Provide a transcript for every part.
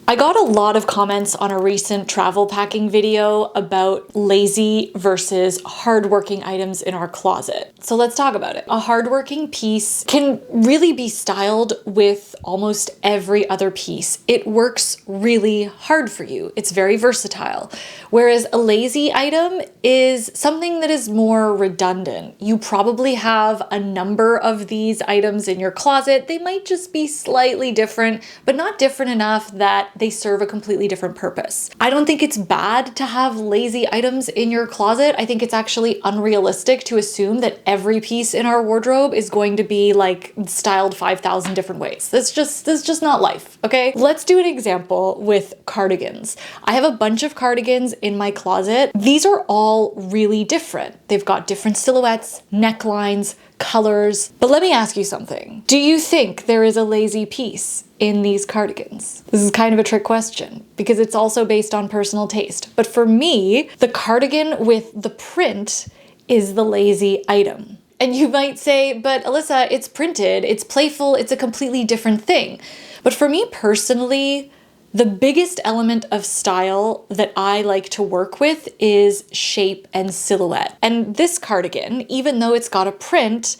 I got a lot of comments on a recent travel packing video about lazy versus hardworking items in our closet. So let's talk about it. A hardworking piece can really be styled with almost every other piece. It works really hard for you. It's very versatile. Whereas a lazy item is something that is more redundant. You probably have a number of these items in your closet. They might just be slightly different, but not different enough that they serve a completely different purpose. I don't think it's bad to have lazy items in your closet. I think it's actually unrealistic to assume that every piece in our wardrobe is going to be like styled 5,000 different ways. That's just not life, okay? Let's do an example with cardigans. I have a bunch of cardigans in my closet. These are all really different. They've got different silhouettes, necklines, colors. But let me ask you something. Do you think there is a lazy piece in these cardigans? This is kind of a trick question because it's also based on personal taste. But for me, the cardigan with the print is the lazy item. And you might say, but Alyssa, it's printed, it's playful, it's a completely different thing. But for me personally, the biggest element of style that I like to work with is shape and silhouette. And this cardigan, even though it's got a print,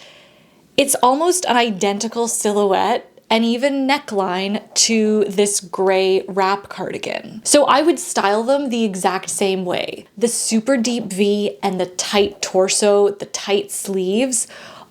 it's almost an identical silhouette and even neckline to this gray wrap cardigan. So I would style them the exact same way. The super deep V and the tight torso, the tight sleeves,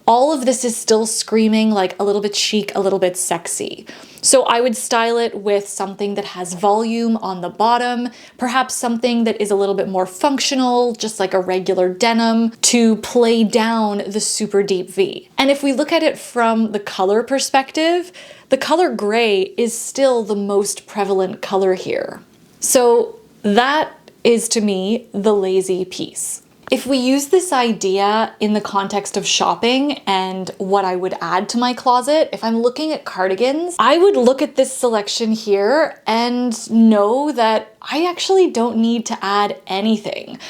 all of this is still screaming like a little bit chic, a little bit sexy. So I would style it with something that has volume on the bottom, perhaps something that is a little bit more functional, just like a regular denim, to play down the super deep V. And if we look at it from the color perspective, the color gray is still the most prevalent color here. So that is to me the lazy piece. If we use this idea in the context of shopping and what I would add to my closet, if I'm looking at cardigans, I would look at this selection here and know that I actually don't need to add anything.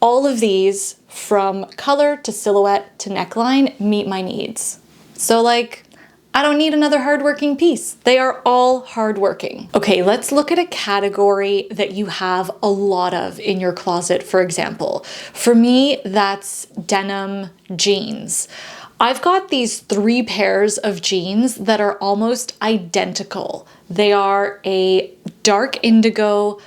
All of these, from color to silhouette to neckline, meet my needs. So like, I don't need another hardworking piece. They are all hardworking. Okay, let's look at a category that you have a lot of in your closet, for example. For me, that's denim jeans. I've got these 3 pairs of jeans that are almost identical. They are a dark indigo,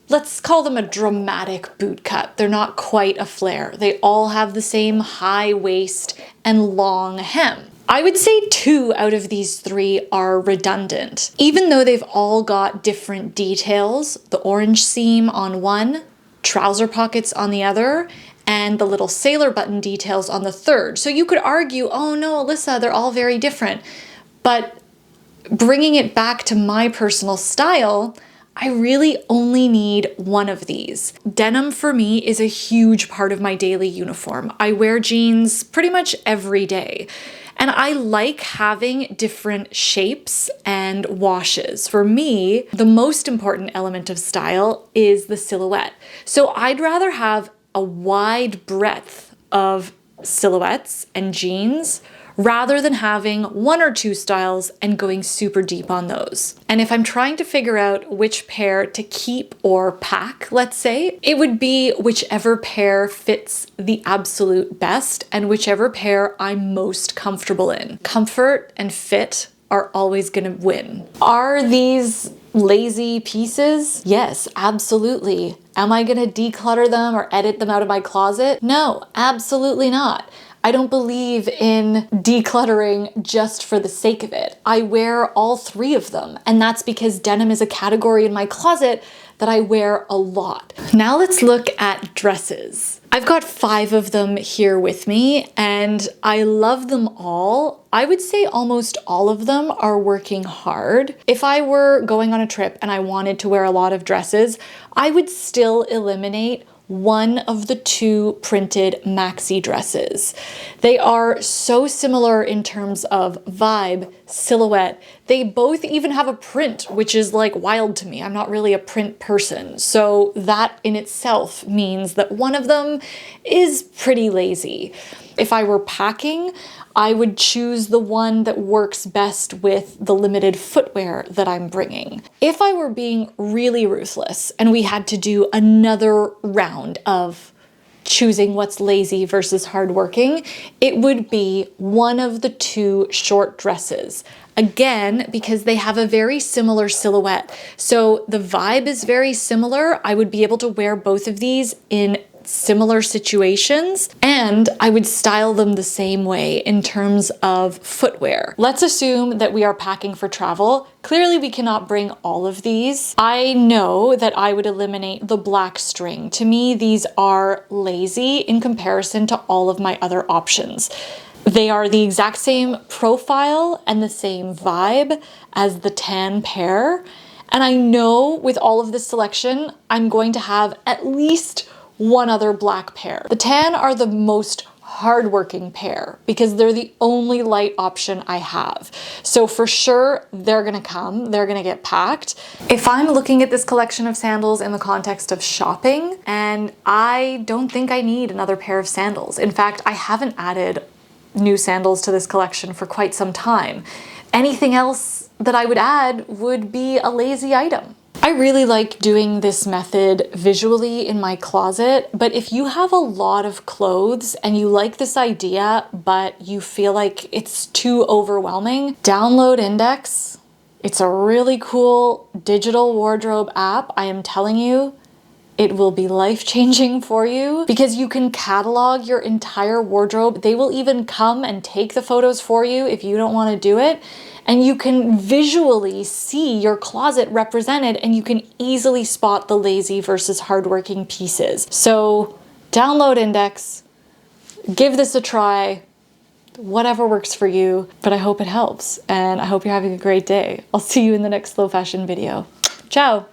let's call them a dramatic boot cut. They're not quite a flare. They all have the same high waist and long hem. I would say 2 out of these 3 are redundant. Even though they've all got different details, the orange seam on one, trouser pockets on the other, and the little sailor button details on the third. So you could argue, oh no, Alyssa, they're all very different. But bringing it back to my personal style, I really only need one of these. Denim for me is a huge part of my daily uniform. I wear jeans pretty much every day. And I like having different shapes and washes. For me, the most important element of style is the silhouette. So I'd rather have a wide breadth of silhouettes and jeans rather than having 1 or 2 styles and going super deep on those. And if I'm trying to figure out which pair to keep or pack, let's say, it would be whichever pair fits the absolute best and whichever pair I'm most comfortable in. Comfort and fit are always gonna win. Are these lazy pieces? Yes, absolutely. Am I gonna declutter them or edit them out of my closet? No, absolutely not. I don't believe in decluttering just for the sake of it. I wear all 3 of them, and that's because denim is a category in my closet that I wear a lot. Now let's look at dresses. I've got 5 of them here with me, and I love them all. I would say almost all of them are working hard. If I were going on a trip and I wanted to wear a lot of dresses, I would still eliminate one of the 2 printed maxi dresses. They are so similar in terms of vibe, silhouette. They both even have a print, which is like wild to me. I'm not really a print person. So that in itself means that one of them is pretty lazy. If I were packing, I would choose the one that works best with the limited footwear that I'm bringing. If I were being really ruthless and we had to do another round of choosing what's lazy versus hardworking, it would be one of the two short dresses. Again, because they have a very similar silhouette. So the vibe is very similar. I would be able to wear both of these in similar situations, and I would style them the same way in terms of footwear. Let's assume that we are packing for travel. Clearly we cannot bring all of these. I know that I would eliminate the black string. To me, these are lazy in comparison to all of my other options. They are the exact same profile and the same vibe as the tan pair. And I know with all of this selection, I'm going to have at least one other black pair. The tan are the most hardworking pair because they're the only light option I have. So for sure, they're gonna come, they're gonna get packed. If I'm looking at this collection of sandals in the context of shopping, and I don't think I need another pair of sandals. In fact, I haven't added new sandals to this collection for quite some time. Anything else that I would add would be a lazy item. I really like doing this method visually in my closet, but if you have a lot of clothes and you like this idea, but you feel like it's too overwhelming, download Index. It's a really cool digital wardrobe app. I am telling you, it will be life-changing for you because you can catalog your entire wardrobe. They will even come and take the photos for you if you don't want to do it. And you can visually see your closet represented, and you can easily spot the lazy versus hardworking pieces. So download Index, give this a try, whatever works for you, but I hope it helps. And I hope you're having a great day. I'll see you in the next slow fashion video. Ciao.